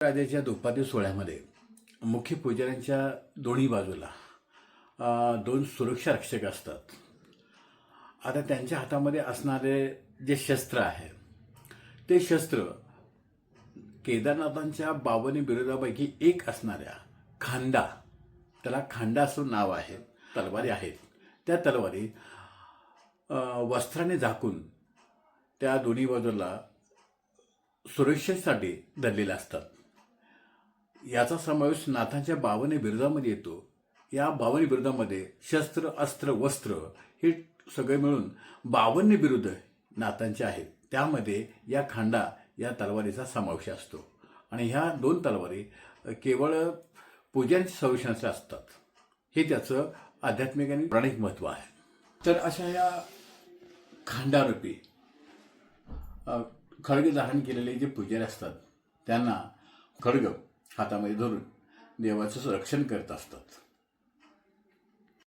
राजाच्या दुपारच्या सोहळ्यामध्ये मुख्य पुजाऱ्यांच्या दोन्ही बाजूला दोन सुरक्षा रक्षक असतात. आता त्यांच्या हातामध्ये असणारे जे शस्त्र आहे ते शस्त्र केदारनाथांच्या 52 बिरुदापैकी एक असणाऱ्या खांडा, त्याला खांडा असं नाव आहे, तलवारी आहेत. त्या तलवारी वस्त्राने झाकून त्या दोन्ही बाजूला सुरक्षेसाठी धरलेल्या असतात. याचा समावेश नाथांच्या 52 बिरुदामध्ये येतो. या 52 बिरुदामध्ये शस्त्र, अस्त्र, वस्त्र हे सगळे मिळून 52 बिरुद नाथांचे आहेत. त्यामध्ये या खांडा या तलवारीचा समावेश असतो. आणि ह्या दोन तलवारी केवळ पूजांच्या संरक्षणाचे असतात. हे त्याचं आध्यात्मिक आणि पौराणिक महत्त्व आहे. तर अशा या खांडारूपी खड्ग धारण केलेले जे पुजारी असतात त्यांना खड्ग हातामध्ये धरून देवाचं रक्षण करत असतात.